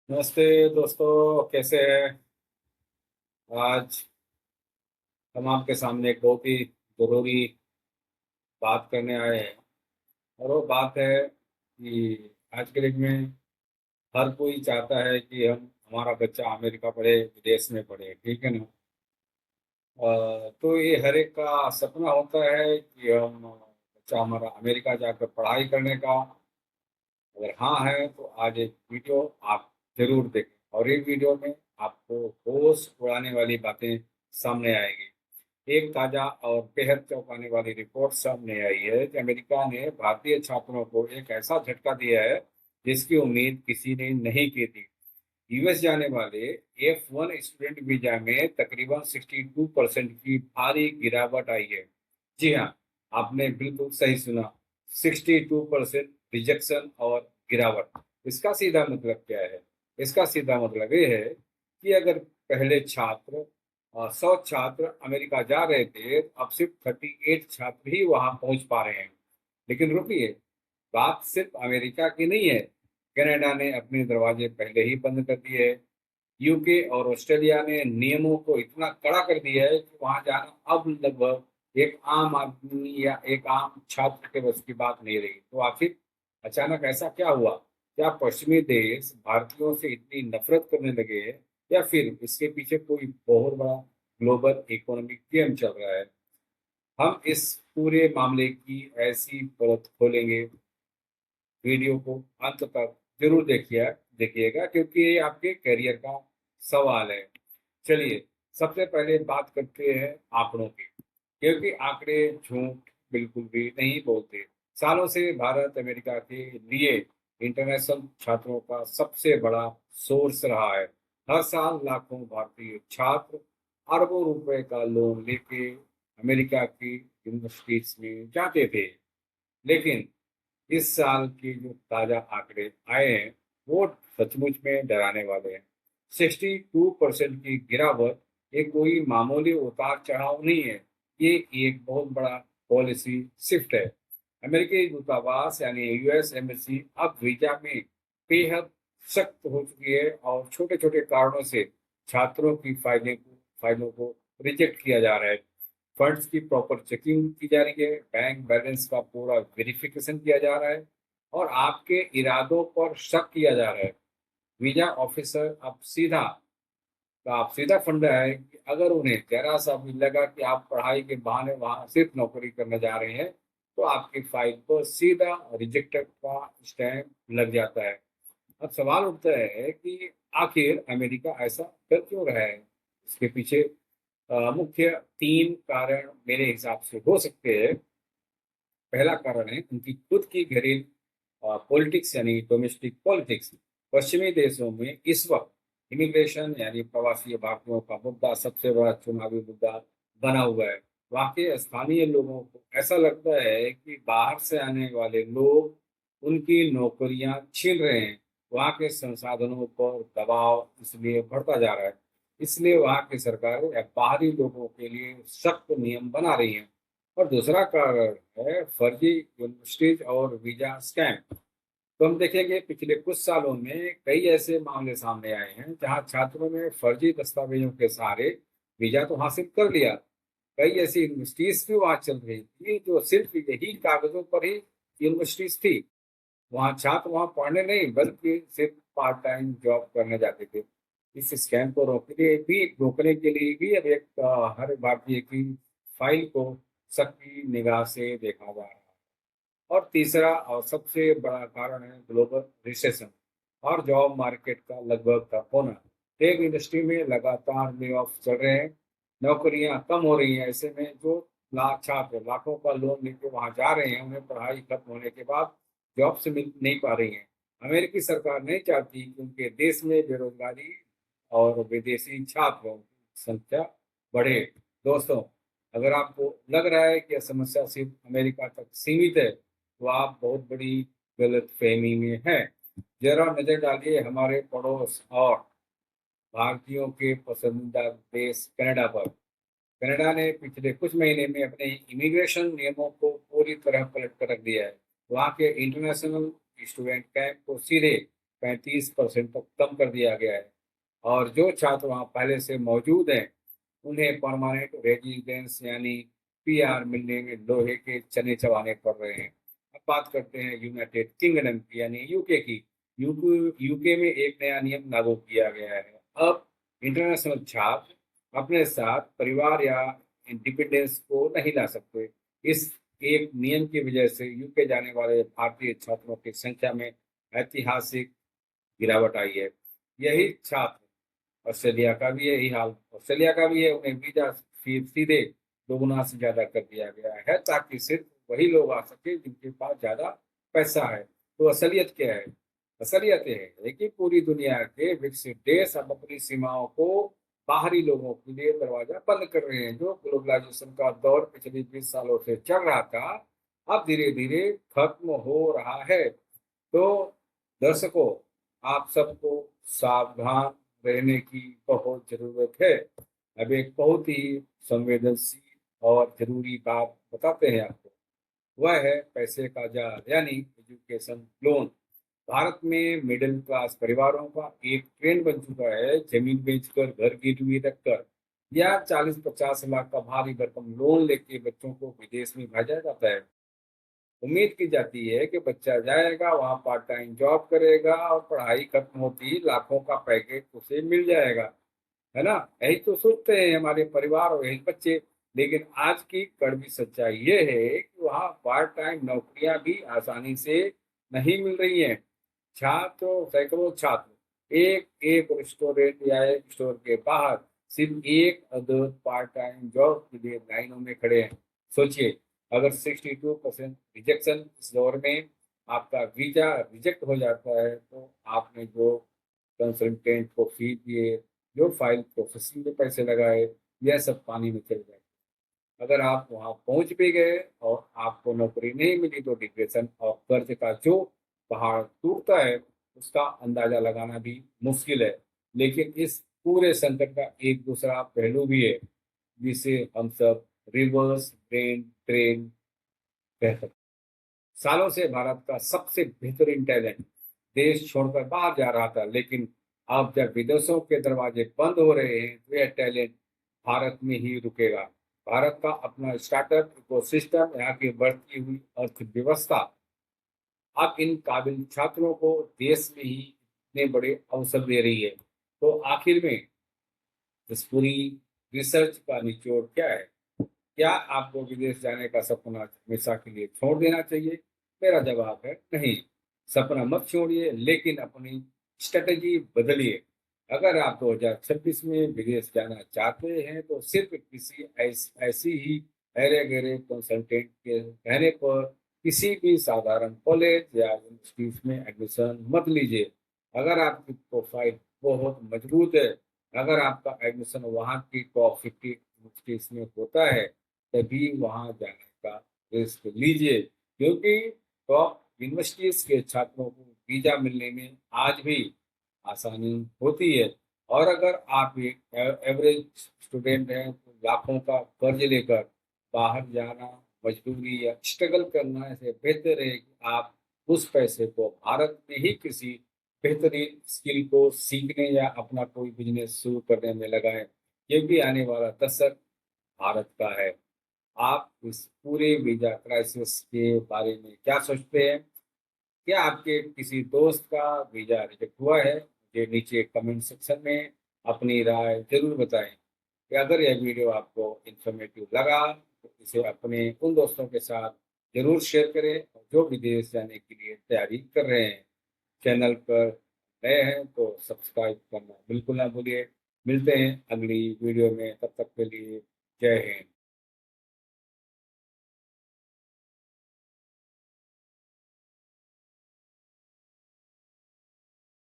नमस्ते दोस्तों, कैसे हैं? आज हम आपके सामने एक बहुत ही जरूरी बात करने आए हैं। और वो बात है कि आज के डेट में हर कोई चाहता है कि हम हमारा बच्चा अमेरिका पढ़े, विदेश में पढ़े, ठीक है ना। तो ये हर एक का सपना होता है कि हम बच्चा हमारा अमेरिका जाकर पढ़ाई करने का। अगर हाँ है तो आज एक वीडियो आप जरूर देखें, और एक वीडियो में आपको होश उड़ाने वाली बातें सामने आएगी। एक ताजा और बेहद चौंकाने वाली रिपोर्ट सामने आई है कि अमेरिका ने भारतीय छात्रों को एक ऐसा झटका दिया है जिसकी उम्मीद किसी ने नहीं की थी। यूएस जाने वाले F1 स्टूडेंट वीजा में तकरीबन 62% की भारी गिरावट आई है। जी हाँ, आपने बिल्कुल सही सुना। 62% रिजेक्शन और गिरावट। इसका सीधा मतलब क्या है? इसका सीधा मतलब ये है कि अगर पहले 100 छात्र अमेरिका जा रहे थे, अब सिर्फ 38 छात्र ही वहां पहुंच पा रहे हैं। लेकिन रुकिए, बात सिर्फ अमेरिका की नहीं है। कनाडा ने अपने दरवाजे पहले ही बंद कर दिए हैं। यूके और ऑस्ट्रेलिया ने नियमों को इतना कड़ा कर दिया है कि वहां जाना अब लगभग एक आम आदमी या एक आम छात्र के बस की बात नहीं रही। तो आखिर अचानक ऐसा क्या हुआ? क्या पश्चिमी देश भारतीयों से इतनी नफरत करने लगे हैं, या फिर इसके पीछे कोई बहुत बड़ा ग्लोबल इकोनॉमिक गेम चल रहा है? हम इस पूरे मामले की ऐसी परत खोलेंगे। वीडियो को अंत तक जरूर देखिएगा, क्योंकि ये आपके करियर का सवाल है। चलिए, सबसे पहले बात करते हैं आंकड़ों की, क्योंकि आंकड़े झूठ बिल्कुल भी नहीं बोलते। सालों से भारत अमेरिका के लिए इंटरनेशनल छात्रों का सबसे बड़ा सोर्स रहा है। हर साल लाखों भारतीय छात्र अरबों रुपए का लोन लेके अमेरिका की यूनिवर्सिटीज में जाते थे। लेकिन इस साल के जो ताजा आंकड़े आए हैं, वो सचमुच में डराने वाले हैं। 62% की गिरावट ये कोई मामूली उतार चढ़ाव नहीं है। ये एक बहुत बड़ा पॉलिसी शिफ्ट है। अमेरिकी दूतावास यानी यूएस एम्बेसी अब वीजा में बेहद सख्त हो चुकी है, और छोटे छोटे कारणों से छात्रों की फाइलों को रिजेक्ट किया जा रहा है। फंड्स की प्रॉपर चेकिंग की जा रही है, बैंक बैलेंस का पूरा वेरिफिकेशन किया जा रहा है, और आपके इरादों पर शक किया जा रहा है। वीजा ऑफिसर अब सीधा फंडा है कि अगर उन्हें जरा सा भी लगा कि आप पढ़ाई के बहाने वहां सिर्फ नौकरी करने जा रहे हैं, तो आपकी फाइल पर सीधा रिजेक्टेड का स्टैंप लग जाता है। अब सवाल उठता है कि आखिर अमेरिका ऐसा कर क्यों रहा है? इसके पीछे मुख्य 3 कारण मेरे हिसाब से हो सकते हैं। पहला कारण है उनकी खुद की घरेलू पॉलिटिक्स यानी डोमेस्टिक पॉलिटिक्स। पश्चिमी देशों में इस वक्त इमिग्रेशन यानी प्रवासी भारतीयों का मुद्दा सबसे बड़ा चुनावी मुद्दा बना हुआ है। वहाँ के स्थानीय लोगों को ऐसा लगता है कि बाहर से आने वाले लोग उनकी नौकरियां छीन रहे हैं। वहाँ के संसाधनों पर दबाव इसलिए बढ़ता जा रहा है। इसलिए वहाँ की सरकारें अब बाहरी लोगों के लिए सख्त नियम बना रही हैं। और दूसरा कारण है फर्जी यूनिवर्सिटीज और वीजा स्कैम। तो हम देखेंगे पिछले कुछ सालों में कई ऐसे मामले सामने आए हैं जहां छात्रों ने फर्जी दस्तावेजों के सहारे वीजा तो हासिल कर लिया। कई ऐसी यूनिवर्सिटीज भी वहां चल रही थी जो सिर्फ यही कागजों पर ही यूनिवर्सिटीज थी। वहाँ छात्र वहाँ पढ़ने नहीं बल्कि सिर्फ पार्ट टाइम जॉब करने जाते थे। इस स्कैम को रोकने के लिए भी अब हर भारतीय की फाइल को सख्ती निगाह से देखा जा रहा है। और तीसरा और सबसे बड़ा कारण है ग्लोबल रिसेशन और जॉब मार्केट का लगभग ठप होना। टेक इंडस्ट्री में लगातार ले ऑफ चल रहे हैं, नौकरियां कम हो रही हैं। ऐसे में जो छात्र लाखों का लोन लेके वहां जा रहे हैं, उन्हें पढ़ाई खत्म होने के बाद जॉब से मिल नहीं पा रही है। अमेरिकी सरकार नहीं चाहती कि उनके देश में बेरोजगारी और विदेशी छात्रों की संख्या बढ़े। दोस्तों, अगर आपको लग रहा है कि यह समस्या सिर्फ अमेरिका तक सीमित है, तो आप बहुत बड़ी गलतफहमी में हैं। जरा नजर डालिए हमारे पड़ोस और भारतीयों के पसंदीदा देश कनाडा पर। कनाडा ने पिछले कुछ महीने में अपने इमिग्रेशन नियमों को पूरी तरह पलट कर रख दिया है। वहाँ के इंटरनेशनल स्टूडेंट कैंप को सीधे 35% तक कम कर दिया गया है और जो छात्र वहाँ पहले से मौजूद हैं, उन्हें परमानेंट रेजिडेंस यानी पीआर मिलने में लोहे के चने चबाने पड़ रहे हैं। अब बात करते हैं यूनाइटेड किंगडम की यानी यूके की। यूके में एक नया नियम लागू किया गया है। अब इंटरनेशनल छात्र अपने साथ परिवार या इंडिपेंडेंस को नहीं ला सकते। इस एक नियम की वजह से यूके जाने वाले भारतीय छात्रों की संख्या में ऐतिहासिक गिरावट आई है। यही छात्र ऑस्ट्रेलिया का भी यही हाल ऑस्ट्रेलिया का भी है, उन्हें वीजा फीस सीधे दोगुना से ज्यादा कर दिया गया है ताकि सिर्फ वही लोग आ सके जिनके पास ज्यादा पैसा है। तो असलियत क्या है? असलियत ये है कि पूरी दुनिया के विकसित देश अब अपनी सीमाओं को बाहरी लोगों के लिए दरवाजा बंद कर रहे हैं। जो ग्लोबलाइजेशन का दौर पिछले 20 सालों से चल रहा था, अब धीरे धीरे खत्म हो रहा है। तो दर्शकों, आप सबको सावधान रहने की बहुत जरूरत है। अब एक बहुत ही संवेदनशील और जरूरी बात बताते हैं आपको। वह है पैसे का जाल यानी एजुकेशन लोन। भारत में मिडिल क्लास परिवारों का एक ट्रेंड बन चुका है, जमीन बेचकर घर गिरवी रखकर या 40-50 लाख का भारी भरकम लोन लेके बच्चों को विदेश में भेजा जाता है। उम्मीद की जाती है कि बच्चा जाएगा, वहाँ पार्ट टाइम जॉब करेगा और पढ़ाई खत्म होती ही लाखों का पैकेज उसे मिल जाएगा। है ना? यही तो सोचते हैं हमारे परिवार और यही बच्चे। लेकिन आज की कड़वी सच्चाई ये है कि वहाँ पार्ट टाइम नौकरियां भी आसानी से नहीं मिल रही हैं। छात्र, सैकड़ों छात्र एक एक रेस्टोरेंट या एक स्टोर के बाहर सिर्फ एक अदद पार्ट टाइम जॉब के लिए लाइनों में खड़े हैं। सोचिए, अगर 62% रिजेक्शन इस दौर में आपका वीजा रिजेक्ट हो जाता है तो आपने जो कंसल्टेंट को फी दिए, जो फाइल प्रोसेसिंग में पैसे लगाए, यह सब पानी में चल जाए। अगर आप वहां पहुंच भी गए और आपको नौकरी नहीं मिली तो डिप्रेशन और कर्ज का जो पहाड़ टूटता है उसका अंदाजा लगाना भी मुश्किल है। लेकिन इस पूरे संकट का एक दूसरा पहलू भी है जिसे हम सब रिवर्स ब्रेन ट्रेन कहते हैं। सालों से भारत का सबसे बेहतरीन टैलेंट देश छोड़कर बाहर जा रहा था, लेकिन अब जब विदेशों के दरवाजे बंद हो रहे हैं तो यह टैलेंट भारत में ही रुकेगा। भारत का अपना स्टार्टअप इकोसिस्टम, यहाँ की बढ़ती हुई अर्थव्यवस्था अब इन काबिल छात्रों को देश में ही इतने बड़े अवसर दे रही है। तो आखिर में इस पूरी रिसर्च का निचोड़ क्या है? क्या आपको विदेश जाने का सपना हमेशा के लिए छोड़ देना चाहिए? मेरा जवाब है नहीं। सपना मत छोड़िए, लेकिन अपनी स्ट्रेटेजी बदलिए। अगर आप 2026 में विदेश जाना चाहते हैं तो सिर्फ किसी ऐसी ही अरे गहरे कंसल्टेंट के कहने पर किसी भी साधारण कॉलेज या यूनिवर्सिटीज में एडमिशन मत लीजिए। अगर आपकी प्रोफाइल बहुत मजबूत है, अगर आपका एडमिशन वहाँ की टॉप 50 यूनिवर्सिटीज में होता है, तभी वहाँ जाने का रिस्क लीजिए। क्योंकि टॉप यूनिवर्सिटीज के छात्रों को वीजा मिलने में आज भी आसानी होती है। और अगर आप एक एवरेज स्टूडेंट हैं तो लाखों का कर्ज लेकर बाहर जाना, मजदूरी या स्ट्रगल करना से बेहतर है कि आप उस पैसे को भारत में ही किसी बेहतरीन स्किल को सीखने या अपना कोई बिजनेस शुरू करने में लगाएं। क्योंकि आने वाला दशक भारत का है। आप इस पूरे वीजा क्राइसिस के बारे में क्या सोचते हैं? क्या आपके किसी दोस्त का वीजा रिजेक्ट हुआ है? मुझे नीचे कमेंट सेक्शन में अपनी राय जरूर बताएं। कि अगर यह वीडियो आपको इंफॉर्मेटिव लगा तो इसे अपने उन दोस्तों के साथ जरूर शेयर करें जो विदेश जाने के लिए तैयारी कर रहे हैं। चैनल पर नए हैं तो सब्सक्राइब करना बिल्कुल ना भूलिए। मिलते हैं अगली वीडियो में, तब तक के लिए जय हिंद।